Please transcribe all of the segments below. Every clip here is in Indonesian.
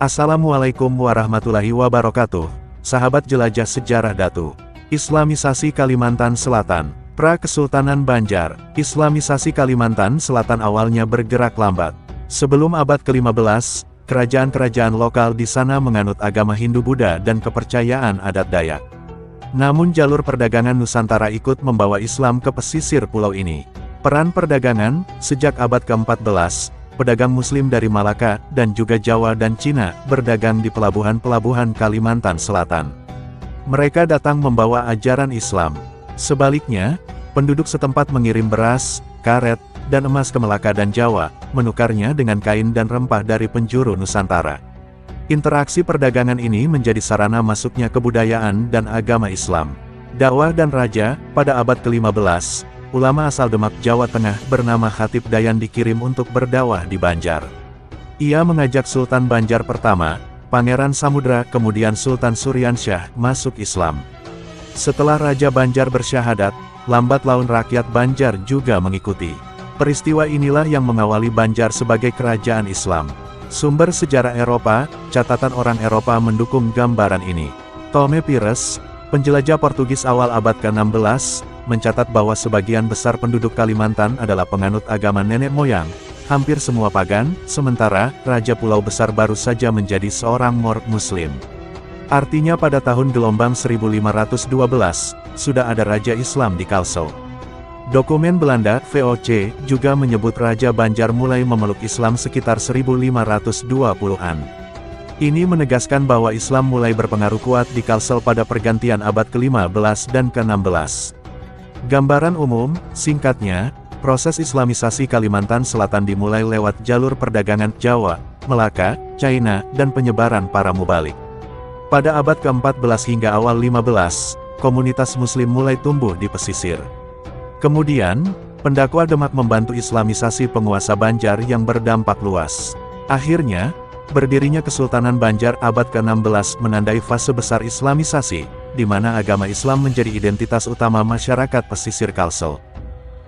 Assalamualaikum warahmatullahi wabarakatuh, sahabat jelajah sejarah Datu. Islamisasi Kalimantan Selatan. Pra-Kesultanan Banjar. Islamisasi Kalimantan Selatan awalnya bergerak lambat. Sebelum abad ke-15, kerajaan-kerajaan lokal di sana menganut agama Hindu-Buddha dan kepercayaan adat Dayak. Namun jalur perdagangan Nusantara ikut membawa Islam ke pesisir pulau ini. Peran perdagangan, sejak abad ke-14, pedagang Muslim dari Malaka, dan juga Jawa dan Cina, berdagang di pelabuhan-pelabuhan Kalimantan Selatan. Mereka datang membawa ajaran Islam. Sebaliknya, penduduk setempat mengirim beras, karet, dan emas ke Melaka dan Jawa, menukarnya dengan kain dan rempah dari penjuru Nusantara. Interaksi perdagangan ini menjadi sarana masuknya kebudayaan dan agama Islam. Dakwah dan raja, pada abad ke-15, ulama asal Demak, Jawa Tengah bernama Khatib Dayan dikirim untuk berdakwah di Banjar. Ia mengajak Sultan Banjar pertama, Pangeran Samudra, kemudian Sultan Suryansyah, masuk Islam. Setelah Raja Banjar bersyahadat, lambat laun rakyat Banjar juga mengikuti. Peristiwa inilah yang mengawali Banjar sebagai kerajaan Islam. Sumber sejarah Eropa, catatan orang Eropa mendukung gambaran ini. Tome Pires, penjelajah Portugis awal abad ke-16, mencatat bahwa sebagian besar penduduk Kalimantan adalah penganut agama nenek moyang, hampir semua pagan, sementara Raja Pulau Besar baru saja menjadi seorang Muslim. Artinya pada tahun gelombang 1512, sudah ada Raja Islam di Kalsel. Dokumen Belanda, VOC, juga menyebut Raja Banjar mulai memeluk Islam sekitar 1520-an. Ini menegaskan bahwa Islam mulai berpengaruh kuat di Kalsel pada pergantian abad ke-15 dan ke-16. Gambaran umum, singkatnya, proses Islamisasi Kalimantan Selatan dimulai lewat jalur perdagangan Jawa, Melaka, China, dan penyebaran para mubalik. Pada abad ke-14 hingga awal 15, komunitas Muslim mulai tumbuh di pesisir. Kemudian, pendakwah Demak membantu Islamisasi penguasa Banjar yang berdampak luas. Akhirnya, berdirinya Kesultanan Banjar abad ke-16 menandai fase besar Islamisasi, di mana agama Islam menjadi identitas utama masyarakat pesisir Kalsel.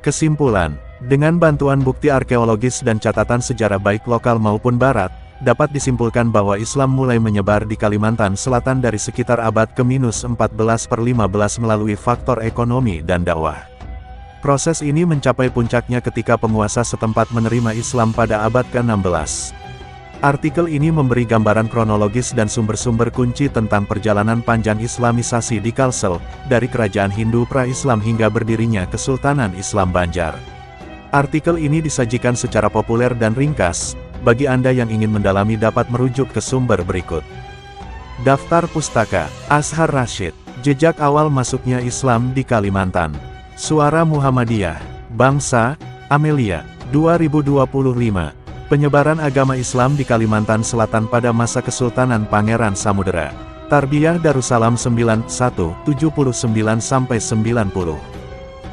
Kesimpulan, dengan bantuan bukti arkeologis dan catatan sejarah baik lokal maupun barat, dapat disimpulkan bahwa Islam mulai menyebar di Kalimantan Selatan dari sekitar abad ke-14-15 melalui faktor ekonomi dan dakwah. Proses ini mencapai puncaknya ketika penguasa setempat menerima Islam pada abad ke-16. Artikel ini memberi gambaran kronologis dan sumber-sumber kunci tentang perjalanan panjang Islamisasi di Kalsel, dari kerajaan Hindu pra-Islam hingga berdirinya Kesultanan Islam Banjar. Artikel ini disajikan secara populer dan ringkas, bagi Anda yang ingin mendalami dapat merujuk ke sumber berikut. Daftar Pustaka, Azhar Rashid, Jejak Awal Masuknya Islam di Kalimantan. Suara Muhammadiyah, Bangsa, Amelia, 2025. Penyebaran agama Islam di Kalimantan Selatan pada masa Kesultanan Pangeran Samudera. Tarbiyah Darussalam 91-79-90.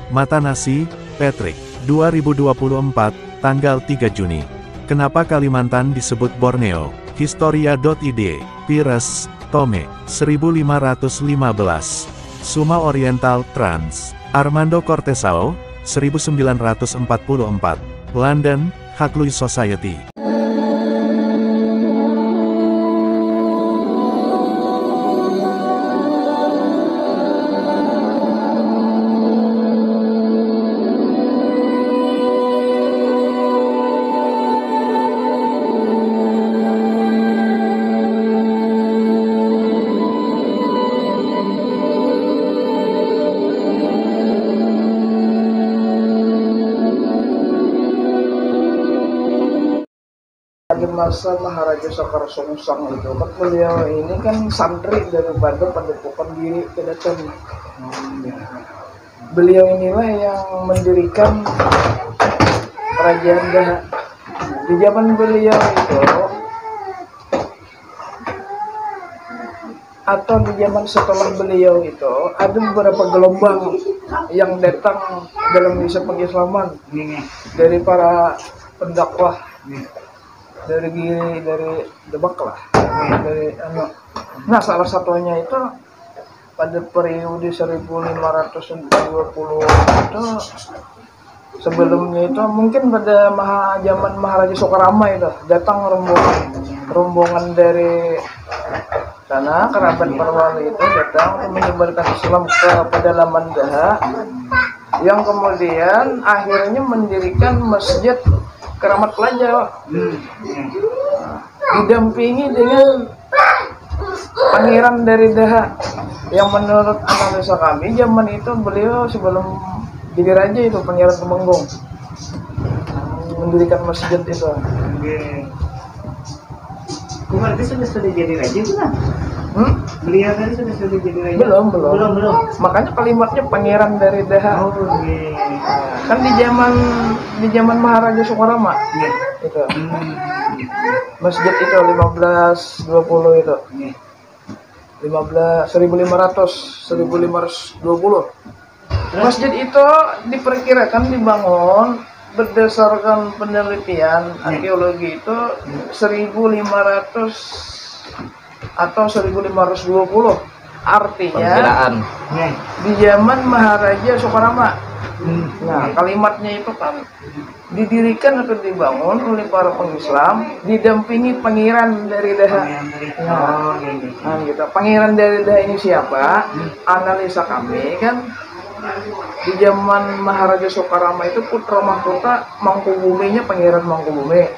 Matanasi, Patrick, 2024, tanggal 3 Juni. Kenapa Kalimantan disebut Borneo? Historia.id, Pires, Tome, 1515. Suma Oriental, Trans. Armando Cortesao, 1944. London, Hakluyt Society. Di masa Maharaja Sekar Sungsang itu kan beliau ini kan santri daripada Padepokan Giri Kedaton. Beliau inilah yang mendirikan kerajaan Daha. Di zaman beliau itu atau di zaman setelah beliau itu ada beberapa gelombang yang datang dalam misi pengislaman dari para pendakwah dari Giri, dari Demak lah, nah salah satunya itu pada periode 1520 itu sebelumnya itu mungkin pada zaman Maharaja Soekarama itu datang rombongan rombongan dari sana kerabat para wali itu datang untuk menyebarkan Islam ke pedalaman Daha, yang kemudian akhirnya mendirikan masjid Keramat Pelajar, didampingi dengan pangeran dari Daha, yang menurut analisa kami zaman itu beliau sebelum jadi raja itu Pangeran Temenggung mendirikan masjid itu. Berarti sudah jadi raja bukan? Beliau tadi sudah jadi raja? Belum. Makanya kalimatnya pangeran dari Daha. Kan di zaman Maharaja Soekarno itu. Masjid itu 1520 itu. 1520. Masjid itu diperkirakan dibangun berdasarkan penelitian arkeologi itu 1500 atau 1520, artinya di zaman Maharaja Soekarno. Nah, kalimatnya itu kan didirikan atau dibangun oleh para pengislam didampingi pangeran dari Daha. Nah, gitu. Pangeran dari Daha ini siapa? Analisa kami kan di zaman Maharaja Soekarno itu putra mahkota Mangkubuminya Pangeran Mangkubumi,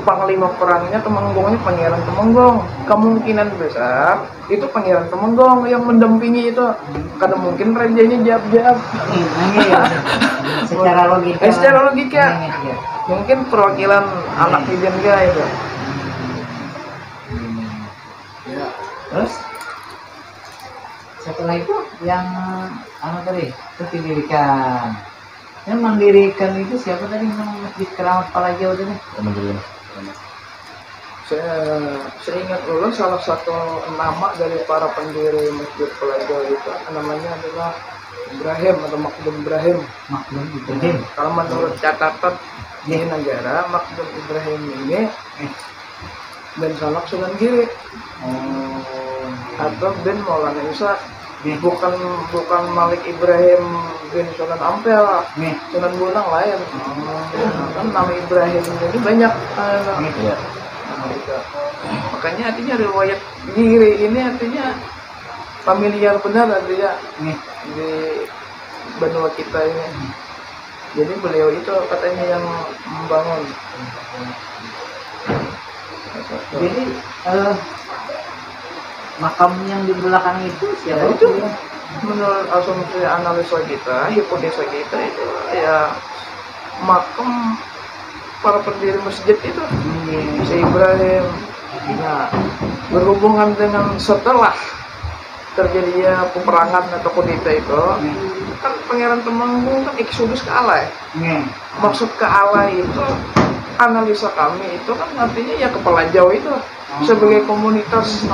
panglima perangnya Temenggongnya Pangeran Temenggong. Kemungkinan besar itu Pangeran Temenggong yang mendampingi itu, karena mungkin rajanya jab-jab. Secara logika mungkin perwakilan anak Hidengga itu. Terus setelah itu yang tadi itu didirikan. Yang mendirikan itu siapa tadi yang Masjid Keramat Pelajar itu nih? Saya ingat dulu salah satu nama dari para pendiri Masjid Pelajar itu namanya adalah Ibrahim atau Makdum Ibrahim. Kalau menurut catatan di negara, Makdum Ibrahim ini dan Salak Sunan Giri atau bin Maulana Isa, bukan Malik Ibrahim bin Sunan Ampel, Sunan Bonang lain. Kan nama Ibrahim ini banyak. Makanya artinya riwayat Giri ini artinya familiar benar artinya di benua kita ini. Jadi beliau itu katanya yang membangun. Jadi makam yang di belakang itu siapa itu? Menurut asumsi analisa kita, hipotesa kita itu ya makam para pendiri masjid itu, si Ibrahim. Nah, berhubungan dengan setelah terjadinya peperangan atau kudeta itu, kan Pangeran Temenggung kan eksodus ke Alai. Maksud ke Alai itu, analisa kami itu kan artinya ya Kepala Jawa itu sebagai komunitas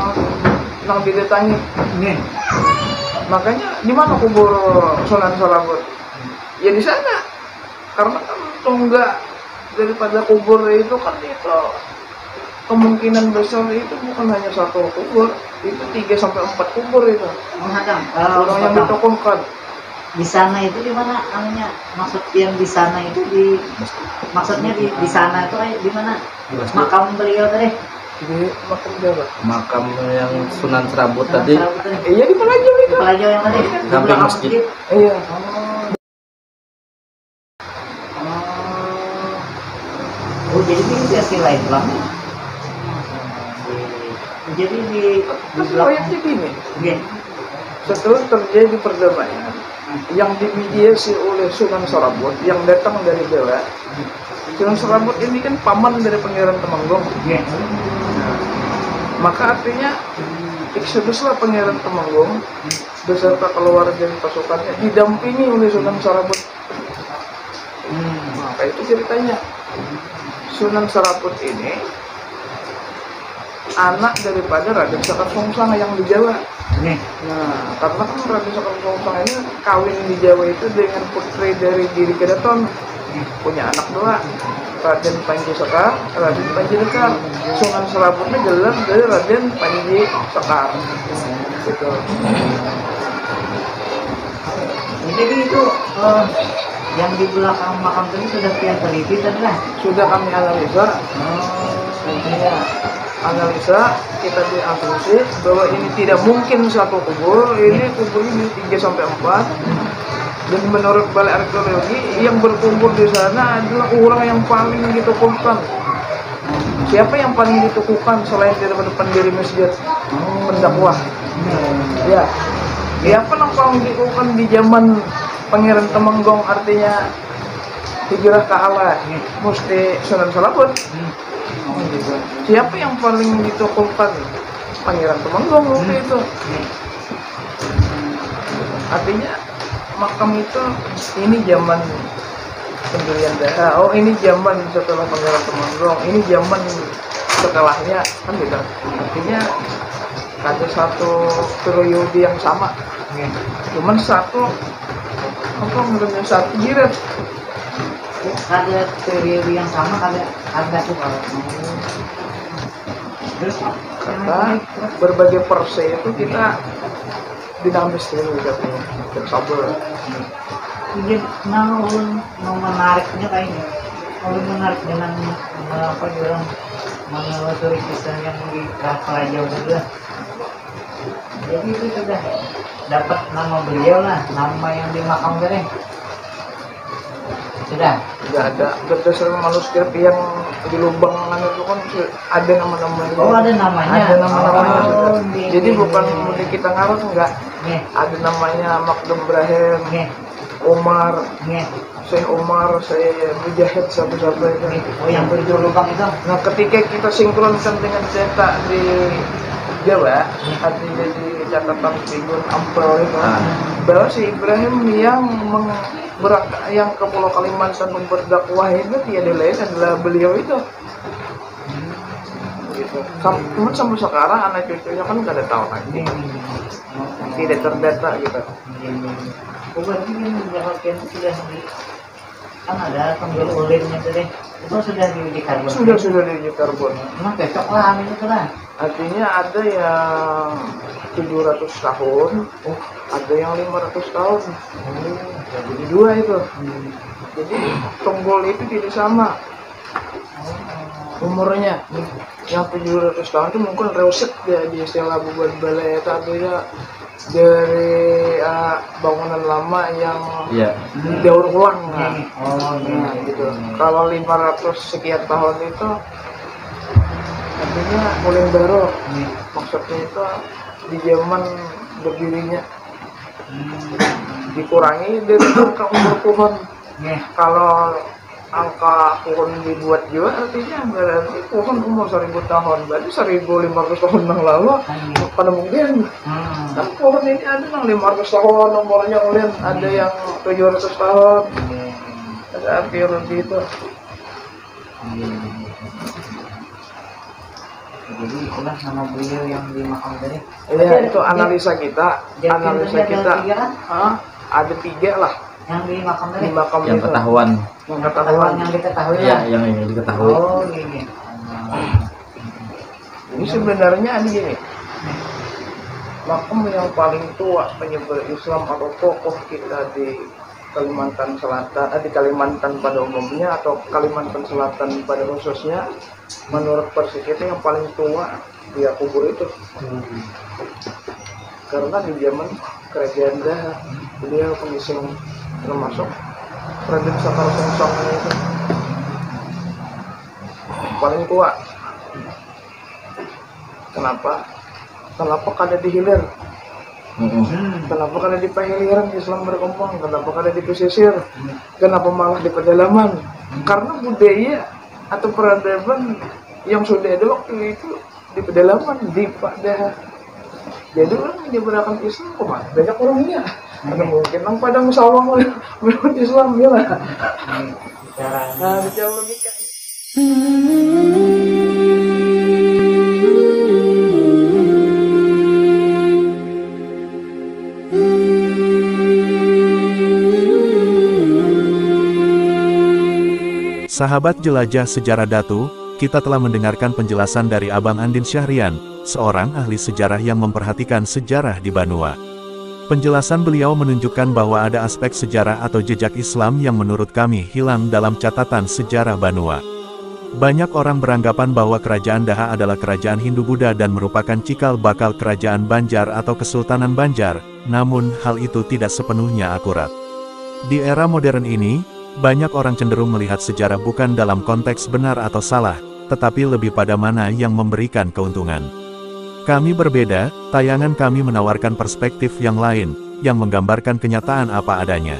yang didatangi. Makanya di mana kubur Sunan Sarabut? Ya di sana, karena kan tonggak daripada kubur itu kan itu kemungkinan besar itu bukan hanya satu kubur, itu 3-4 kubur itu. Orang yang ditokohkan. Di sana itu di mana namanya? Maksud yang di sana itu maksudnya di sana itu di mana? Makam beliau tadi. Di makam Jawa. Makam yang Sunan Serabut tadi. Iya di Pelajar itu. Pelajar yang tadi. Samping masjid. Iya. Oh, jadi ini versi lain bang. Jadi di proyeknya gini. Setelah terjadi perdamaian yang dimediasi oleh Sunan Sarabut yang datang dari Jawa. Sunan Sarabut ini kan paman dari Pangeran Temenggung. Maka artinya eksoduslah Pangeran Temenggung beserta keluarga dan pasukannya didampingi oleh Sunan Sarabut. Maka itu ceritanya. Sunan Sarabut ini anak daripada Raden Sakar Songsang yang di Jawa. Nah, karena kan Raden Sakar Songsang ini kawin di Jawa itu dengan putri dari Giri Kedaton, punya anak dua, Raden Panji Sekar, Raden Panji Lekar. Sunan Sarabutnya gelar dari Raden Panji Sekar. Gitu. Jadi itu yang di belakang makam tadi sudah kalian teliti tadi lah. Sudah kami analisa. Artinya analisa, kita diasumsi bahwa ini tidak mungkin satu kubur, ini kuburnya 3 sampai 4. Dan menurut balai arkeologi yang berkumpul di sana adalah orang yang paling ditokohkan. Siapa yang paling ditokohkan selain daripada pendiri masjid, pendakwah? Ya, siapa yang paling ditokohkan di zaman Pangeran Temenggung, artinya hijrah ke Allah, mesti Sunan Salabut. Siapa yang paling ditokohkan? Pangeran Temenggung waktu itu. Artinya makam itu ini zaman pendirian daerah. Oh, ini zaman setelah Pangeran Temenggung, ini zaman setelahnya, kan gitu. Artinya ada satu periode yang sama. Cuman satu jirat. Ada periode yang sama, ada tuh. Terus Karena berbagai perse itu kita dinamis dulu gitu, bersabar. Jadi mau menariknya kayaknya, kalau menarik dengan apa orang menelusuri kisah yang di Raja juga. Jadi itu sudah dapat nama beliau lah, nama yang di makam kering. Sudah. Tidak ada berdasarkan manuskrip yang di lubang itu kan ada nama-namanya. Oh, ada namanya. Ada nama-namanya. Oh, sudah. Jadi bukan mesti kita ngarut, enggak. Ada namanya Makdum Ibrahim, Umar, Syekh Umar, Syekh Mujahid, siapa-siapa itu. Oh, yang di lubang itu. Nah, ketika kita sinkronkan dengan cetak di Jawa, artinya di catatan Tribun Ampel itu, bahwa si Ibrahim yang ke Pulau Kalimantan berdakwah itu tiada lain adalah beliau itu. Gitu. Cuman sampai sekarang anak cucunya kan nggak ada tahu lagi, tidak terdata gitu. Oh, berarti kan Jawakian itu sudah kan ada penjual ulinnya tadi, itu sudah diuji karbon. Sudah diuji karbon. Emang cocok lah itu lah. Artinya ada yang 700 tahun, ada yang 500 tahun. Jadi dua itu. Jadi Tunggul itu tidak sama umurnya. Yang 700 tahun itu mungkin reuset ya di istilah buat balai itu, artinya dari bangunan lama yang didaur ulang. Nah, gitu. Kalau 500 sekian tahun itu artinya mulai baru. Maksudnya itu di zaman berdirinya dikurangi dari angka umur pohon. Kalau angka pohon dibuat juga artinya berarti pohon umur 1000 tahun, berarti 1500 tahun yang lalu pada mungkin. Kan pohon ini ada yang 500 tahun umurnya, ulin ada yang 700 tahun, ada arkeologi itu. Jadi itulah nama beliau yang di makam tadi. Iya, itu analisa kita. Analisa kita. Ada 3 lah yang di makam tadi. di makam Yang itu. ketahuan. Yang ketahuan. Yang diketahui Iya, lah. yang ini diketahui. Oh, gini. Ini sebenarnya ada gini. Makam yang paling tua penyebar Islam atau tokoh kita di Kalimantan Selatan, di Kalimantan pada umumnya atau Kalimantan Selatan pada khususnya, menurut versi kita yang paling tua dia kubur itu. Karena di zaman kerajaan Daha beliau pengising, termasuk Raden Sakar Sengsong itu paling tua. Kenapa? Kenapa kada di hilir? Kenapa kada di pahiliran Islam berkembang? Kenapa kada di pesisir? Kenapa malah di pedalaman? Karena budaya atau peradaban yang sudah ada waktu itu di pedalaman, di pada. Jadi orang menyebarkan Islam kemana? Banyak orangnya. Ada mungkin orang Padang sawah menurut Islam ya lah. Nah, bicara logika. Sahabat jelajah sejarah Datu, kita telah mendengarkan penjelasan dari Abang Andin Syahrian, seorang ahli sejarah yang memperhatikan sejarah di Banua. Penjelasan beliau menunjukkan bahwa ada aspek sejarah atau jejak Islam yang menurut kami hilang dalam catatan sejarah Banua. Banyak orang beranggapan bahwa kerajaan Daha adalah kerajaan Hindu-Buddha dan merupakan cikal bakal kerajaan Banjar atau Kesultanan Banjar, namun hal itu tidak sepenuhnya akurat. Di era modern ini, banyak orang cenderung melihat sejarah bukan dalam konteks benar atau salah, tetapi lebih pada mana yang memberikan keuntungan. Kami berbeda, tayangan kami menawarkan perspektif yang lain, yang menggambarkan kenyataan apa adanya.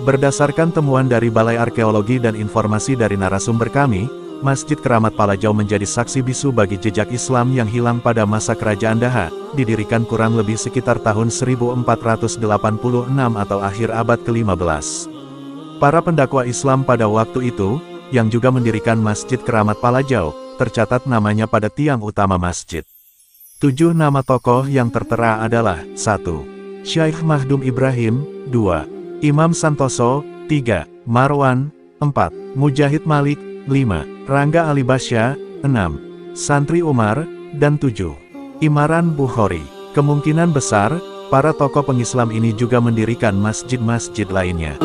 Berdasarkan temuan dari Balai Arkeologi dan informasi dari narasumber kami, Masjid Keramat Palajau menjadi saksi bisu bagi jejak Islam yang hilang pada masa kerajaan Daha, didirikan kurang lebih sekitar tahun 1486 atau akhir abad ke-15. Para pendakwa Islam pada waktu itu, yang juga mendirikan Masjid Keramat Palajau, tercatat namanya pada tiang utama masjid. 7 nama tokoh yang tertera adalah 1. Syekh Mahdum Ibrahim, 2. Imam Santoso, 3. Marwan, 4. Mujahid Malik, 5. Rangga Alibasya, 6. Santri Umar, dan 7. Imaran Bukhori. Kemungkinan besar, para tokoh pengislam ini juga mendirikan masjid-masjid lainnya.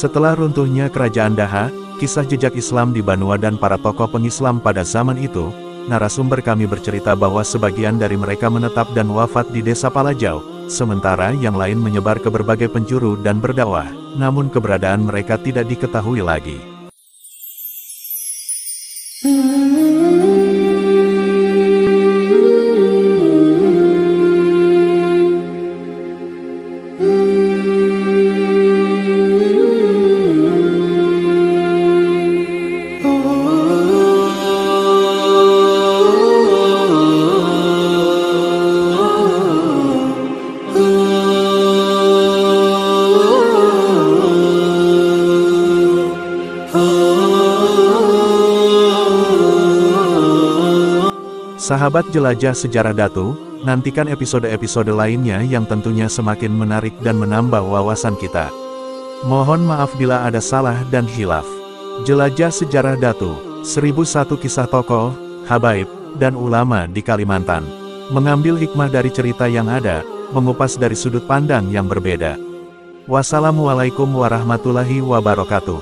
Setelah runtuhnya kerajaan Daha, kisah jejak Islam di Banua dan para tokoh pengislam pada zaman itu, narasumber kami bercerita bahwa sebagian dari mereka menetap dan wafat di desa Palajau, sementara yang lain menyebar ke berbagai penjuru dan berdakwah, namun keberadaan mereka tidak diketahui lagi. Sahabat jelajah sejarah Datu, nantikan episode-episode lainnya yang tentunya semakin menarik dan menambah wawasan kita. Mohon maaf bila ada salah dan khilaf. Jelajah sejarah Datu, 1001 kisah tokoh, habaib, dan ulama di Kalimantan. Mengambil hikmah dari cerita yang ada, mengupas dari sudut pandang yang berbeda. Wassalamualaikum warahmatullahi wabarakatuh.